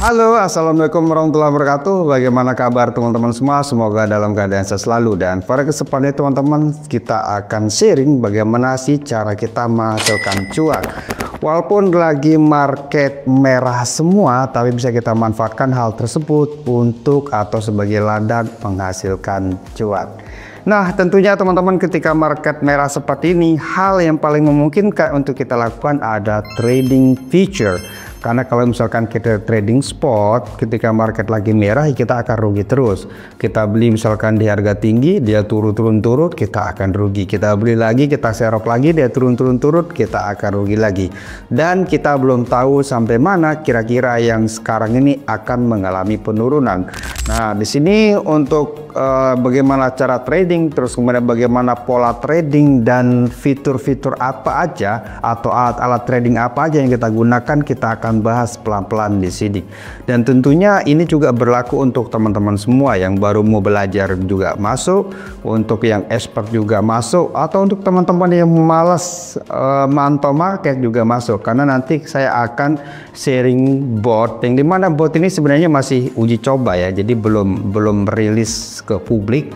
Halo, assalamualaikum warahmatullahi wabarakatuh. Bagaimana kabar teman-teman semua? Semoga dalam keadaan sehat selalu. Dan pada kesempatan ini teman-teman, kita akan sharing bagaimana sih cara kita menghasilkan cuan. Walaupun lagi market merah semua, tapi bisa kita manfaatkan hal tersebut untuk atau sebagai ladang menghasilkan cuan. Nah, tentunya teman-teman, ketika market merah seperti ini, hal yang paling memungkinkan untuk kita lakukan ada trading future. Karena kalau misalkan kita trading spot, ketika market lagi merah, kita akan rugi terus. Kita beli misalkan di harga tinggi, dia turun, kita akan rugi. Kita beli lagi, kita serok lagi, dia turun, kita akan rugi lagi. Dan kita belum tahu sampai mana kira-kira yang sekarang ini akan mengalami penurunan. Nah, di sini untuk bagaimana cara trading, terus kemudian bagaimana pola trading dan fitur-fitur apa aja atau alat-alat trading apa aja yang kita gunakan, kita akan bahas pelan-pelan di sini. Dan tentunya ini juga berlaku untuk teman-teman semua yang baru mau belajar juga masuk, untuk yang expert juga masuk, atau untuk teman-teman yang malas mantau market juga masuk. Karena nanti saya akan sharing bot, yang dimana bot ini sebenarnya masih uji coba ya, jadi belum rilis ke publik.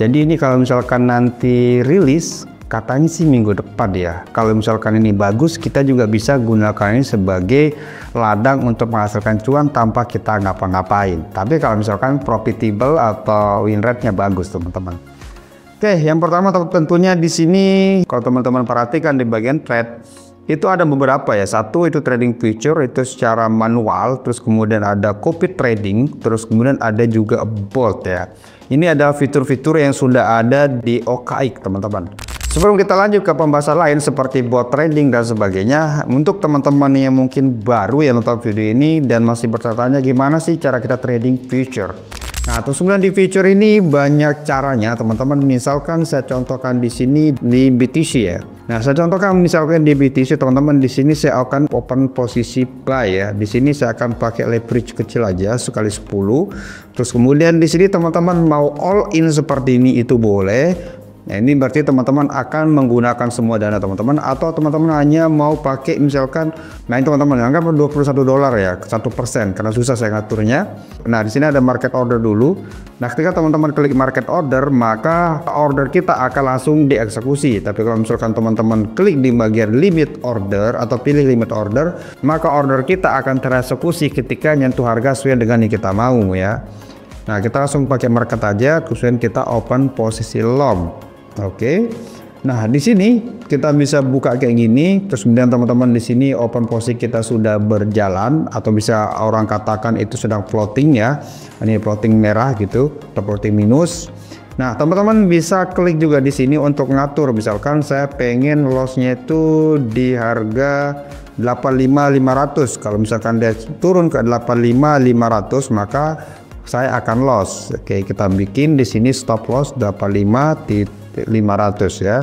Jadi ini kalau misalkan nanti rilis, katanya sih minggu depan ya. Kalau misalkan ini bagus, kita juga bisa gunakan ini sebagai ladang untuk menghasilkan cuan tanpa kita ngapa-ngapain. Tapi kalau misalkan profitable atau win rate-nya bagus, teman-teman. Oke, yang pertama tentunya di sini kalau teman-teman perhatikan di bagian trade, itu ada beberapa ya. Satu itu trading future, itu secara manual, terus kemudian ada copy trading, terus kemudian ada juga bot ya. Ini ada fitur-fitur yang sudah ada di OKX, teman-teman. Sebelum kita lanjut ke pembahasan lain seperti bot trading dan sebagainya, untuk teman-teman yang mungkin baru yang nonton video ini dan masih bertanya gimana sih cara kita trading future. Nah, terus kemudian di future ini banyak caranya, teman-teman. Misalkan saya contohkan di sini di BTC ya. Nah, saya contohkan misalkan di BTC, teman-teman, di sini saya akan open posisi buy ya. Di sini saya akan pakai leverage kecil aja sekali 10. Terus kemudian di sini teman-teman mau all in seperti ini itu boleh. Nah, ini berarti teman-teman akan menggunakan semua dana teman-teman, atau teman-teman hanya mau pakai misalkan, nah ini teman-teman anggap $21 ya, 1%, karena susah saya ngaturnya. Nah, di sini ada market order dulu. Nah, ketika teman-teman klik market order, maka order kita akan langsung dieksekusi. Tapi kalau misalkan teman-teman klik di bagian limit order atau pilih limit order, maka order kita akan tereksekusi ketika nyentuh harga sesuai dengan yang kita mau ya. Nah, kita langsung pakai market aja, kemudian kita open posisi long. Oke. Nah, di sini kita bisa buka kayak gini, terus kemudian teman-teman di sini open posisi kita sudah berjalan, atau bisa orang katakan itu sedang floating ya. Ini floating merah gitu, atau floating minus. Nah, teman-teman bisa klik juga di sini untuk ngatur. Misalkan saya pengen lossnya itu di harga 85.500. Kalau misalkan dia turun ke 85.500, maka saya akan loss. Oke, kita bikin di sini stop loss 85.500 ya.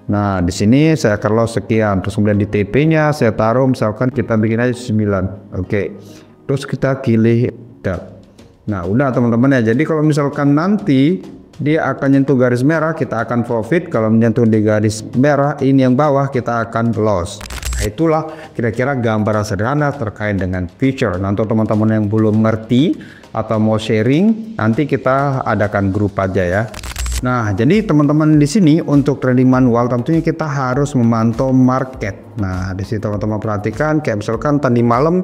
Nah, di sini saya akan loss sekian. Terus kemudian di TP-nya saya taruh misalkan kita bikin aja 9. Oke. Terus kita pilih dot. Nah, udah teman-teman ya. Jadi kalau misalkan nanti dia akan nyentuh garis merah, kita akan profit. Kalau menyentuh di garis merah ini yang bawah, kita akan loss. Nah, itulah kira-kira gambaran sederhana terkait dengan future. Nah, untuk teman-teman yang belum ngerti atau mau sharing, nanti kita adakan grup aja ya. Nah, jadi teman-teman di sini untuk trading manual tentunya kita harus memantau market. Nah, di sini teman-teman perhatikan kayak misalkan tadi malam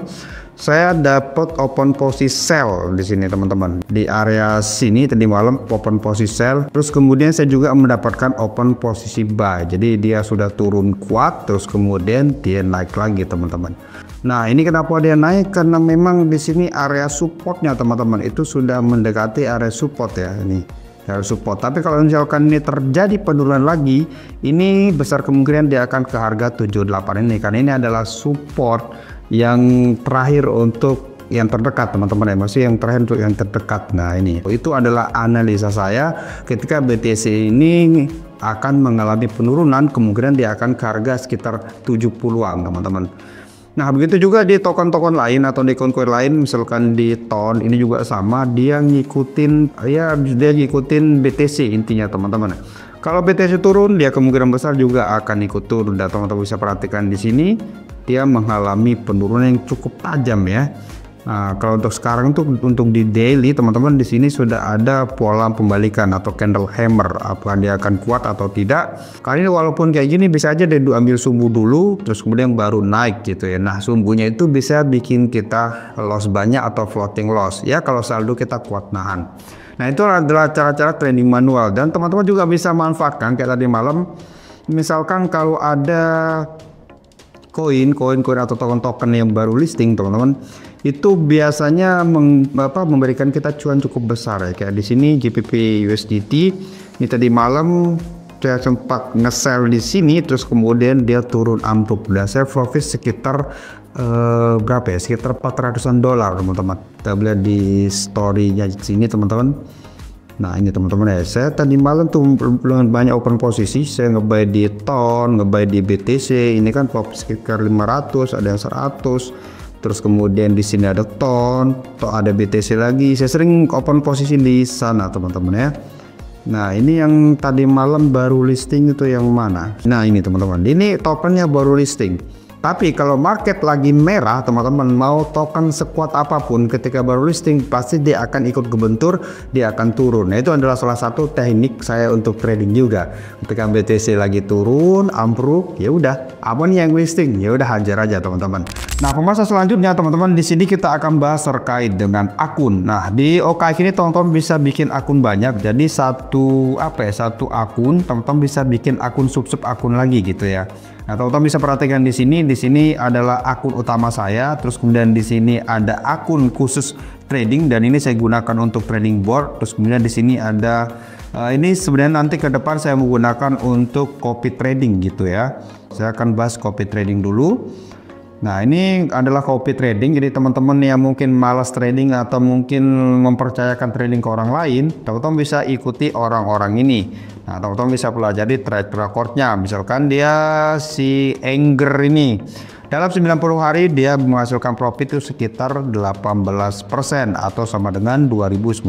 saya dapat open posisi sell di sini teman-teman. Di area sini tadi malam open posisi sell, terus kemudian saya juga mendapatkan open posisi buy. Jadi dia sudah turun kuat, terus kemudian dia naik lagi teman-teman. Nah, ini kenapa dia naik? Karena memang di sini area supportnya teman-teman itu sudah mendekati area support ya ini. Support. Tapi kalau misalkan ini terjadi penurunan lagi, ini besar kemungkinan dia akan ke harga 78 ini, karena ini adalah support yang terakhir untuk yang terdekat teman-teman ya, masih yang terakhir untuk yang terdekat. Nah, ini itu adalah analisa saya ketika BTC ini akan mengalami penurunan, kemungkinan dia akan ke harga sekitar 70-an teman-teman. Nah, begitu juga di token-token lain atau di koin-koin lain, misalkan di TON ini juga sama, dia ngikutin BTC intinya teman-teman. Kalau BTC turun, dia kemungkinan besar juga akan ikut turun. Dan teman-teman bisa perhatikan di sini, dia mengalami penurunan yang cukup tajam ya. Nah, kalau untuk sekarang tuh untuk di daily teman-teman di sini sudah ada pola pembalikan atau candle hammer, apa dia akan kuat atau tidak. Kali ini walaupun kayak gini bisa aja dia ambil sumbu dulu terus kemudian baru naik gitu ya. Nah, sumbunya itu bisa bikin kita loss banyak atau floating loss ya kalau saldo kita kuat nahan. Nah, itu adalah cara-cara trading manual dan teman-teman juga bisa manfaatkan kayak tadi malam. Misalkan kalau ada koin atau token-token yang baru listing teman-teman, itu biasanya memberikan kita cuan cukup besar ya. Kayak di sini GBP USDT ini tadi malam saya sempat nge-sell di sini terus kemudian dia turun ambruk dan saya profit sekitar berapa ya, sekitar $400-an teman-teman. Kita lihat di story-nya di sini teman-teman. Nah ini teman-teman ya, saya tadi malam tuh belum banyak open posisi, saya ngebuy di TON, ngebuy di BTC, ini kan profit sekitar 500, ada yang 100, terus kemudian di sini ada TON, atau ada BTC lagi, saya sering open posisi di sana teman-teman ya. Nah ini yang tadi malam baru listing itu yang mana? Nah ini teman-teman, ini tokennya baru listing. Tapi kalau market lagi merah teman-teman, mau token sekuat apapun ketika baru listing pasti dia akan ikut kebentur, dia akan turun. Nah itu adalah salah satu teknik saya untuk trading juga. Ketika BTC lagi turun ambruk, ya udah apa nih yang listing, ya udah hajar aja teman-teman. Nah pembahasan selanjutnya teman-teman, di sini kita akan bahas terkait dengan akun. Nah di OKX ini teman-teman bisa bikin akun banyak, jadi satu akun teman-teman bisa bikin akun sub akun lagi gitu ya. Nah, teman-teman bisa perhatikan di sini adalah akun utama saya, terus kemudian di sini ada akun khusus trading dan ini saya gunakan untuk trading board. Terus kemudian di sini ada ini sebenarnya nanti ke depan saya menggunakan untuk copy trading gitu ya. Saya akan bahas copy trading dulu. Nah, ini adalah copy trading. Jadi teman-teman yang mungkin malas trading atau mungkin mempercayakan trading ke orang lain, teman-teman bisa ikuti orang-orang ini. Nah, teman-teman bisa pelajari track recordnya. Misalkan dia si Anger ini dalam 90 hari dia menghasilkan profit itu sekitar 18% atau sama dengan 2.900.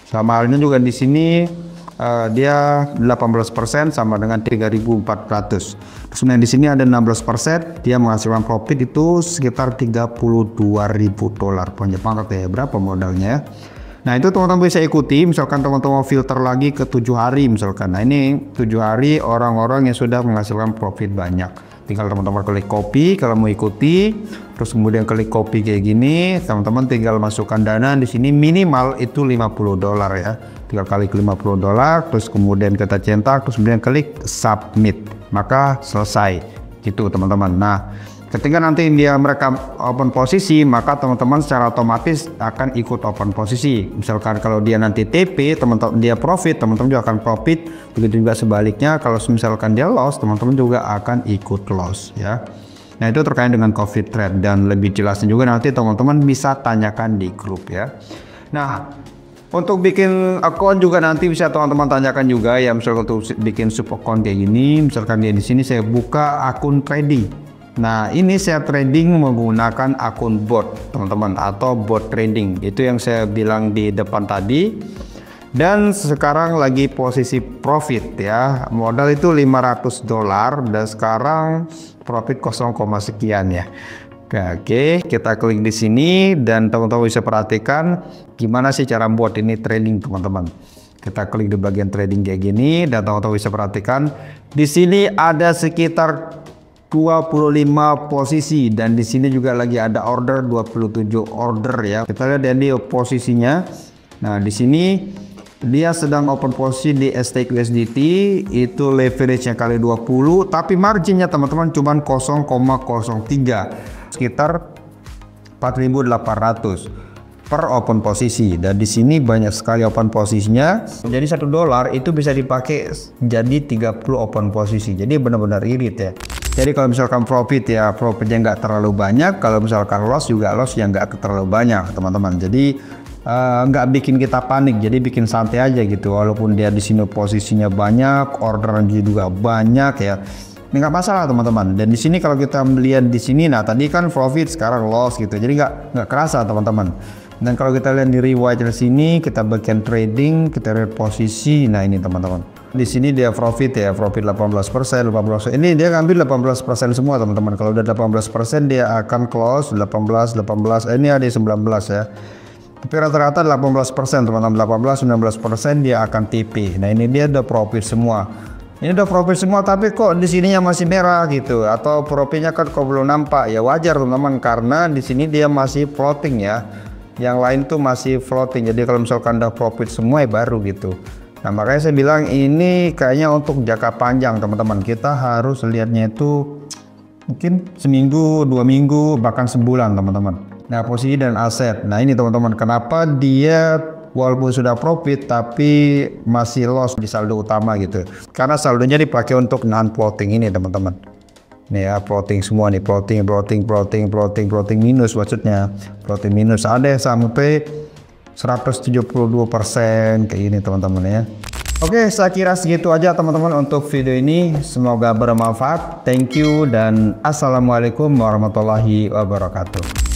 Sama halnya juga di sini dia 18% sama dengan 3.400. Terus kemudian di sini ada 16%, dia menghasilkan profit itu sekitar $32.000. Banyak banget ya, berapa modalnya ya. Nah itu teman-teman bisa ikuti, misalkan teman-teman filter lagi ke 7 hari misalkan. Nah ini 7 hari orang-orang yang sudah menghasilkan profit banyak. Tinggal teman-teman klik copy kalau mau ikuti, terus kemudian klik copy kayak gini, teman-teman tinggal masukkan dana di sini minimal itu $50 ya. Tinggal klik $50, terus kemudian kita cetak, terus kemudian klik submit, maka selesai gitu teman-teman. Nah ketika nanti mereka open posisi, maka teman-teman secara otomatis akan ikut open posisi. Misalkan kalau dia nanti TP, teman-teman dia profit, teman-teman juga akan profit. Begitu juga sebaliknya, kalau misalkan dia loss, teman-teman juga akan ikut loss ya. Nah itu terkait dengan COVID trade dan lebih jelasnya juga nanti teman-teman bisa tanyakan di grup ya. Nah untuk bikin akun juga nanti bisa teman-teman tanyakan juga ya, misalkan untuk bikin sub account kayak gini, misalkan di sini saya buka akun trading. Nah ini saya trading menggunakan akun bot teman-teman atau bot trading, itu yang saya bilang di depan tadi. Dan sekarang lagi posisi profit ya, modal itu $500 dan sekarang profit 0, sekian ya. Oke, kita klik di sini dan teman-teman bisa perhatikan gimana sih cara buat ini trading teman-teman. Kita klik di bagian trading kayak gini dan teman-teman bisa perhatikan di sini ada sekitar 25 posisi dan di sini juga lagi ada order 27 order ya. Kita lihat ini posisinya. Nah, di sini dia sedang open posisi di stake USDT, itu leverage-nya kali 20, tapi marginnya teman-teman cuma 0,03, sekitar 4.800 per open posisi. Dan di sini banyak sekali open posisinya. Jadi $1 itu bisa dipakai jadi 30 open posisi. Jadi benar-benar irit ya. Jadi kalau misalkan profit ya profitnya nggak terlalu banyak, kalau misalkan loss juga loss yang nggak terlalu banyak teman-teman. Jadi nggak bikin kita panik, jadi bikin santai aja gitu. Walaupun dia di sini posisinya banyak, orderan juga banyak ya, ini nggak masalah teman-teman. Dan di sini kalau kita melihat di sini, nah tadi kan profit sekarang loss gitu, jadi nggak kerasa teman-teman. Dan kalau kita lihat di reward di sini, kita bagian trading, kita lihat posisi, nah ini teman-teman. Di sini dia profit ya, profit 18%, 18%. Ini dia ngambil 18% semua teman-teman. Kalau udah 18% dia akan close 18, 18. Ini ada 19 ya. Tapi rata-rata 18% teman-teman, 18, 19% dia akan TP. Nah ini dia udah profit semua. Ini udah profit semua, tapi kok di sininya masih merah gitu, atau profitnya kan kok belum nampak ya, wajar teman-teman, karena di sini dia masih floating ya. Yang lain tuh masih floating. Jadi kalau misalkan udah profit semua ya baru gitu. Nah makanya saya bilang ini kayaknya untuk jangka panjang teman-teman. Kita harus lihatnya itu mungkin seminggu, 2 minggu, bahkan sebulan teman-teman. Nah posisi dan aset. Nah ini teman-teman, kenapa dia walaupun sudah profit tapi masih loss di saldo utama gitu, karena saldonya dipakai untuk non floating ini teman-teman. Nih ya, floating semua nih, floating minus, maksudnya floating minus ada sampai 172% kayak ini teman-teman ya. Oke, saya kira segitu aja teman-teman untuk video ini, semoga bermanfaat. Thank you dan assalamualaikum warahmatullahi wabarakatuh.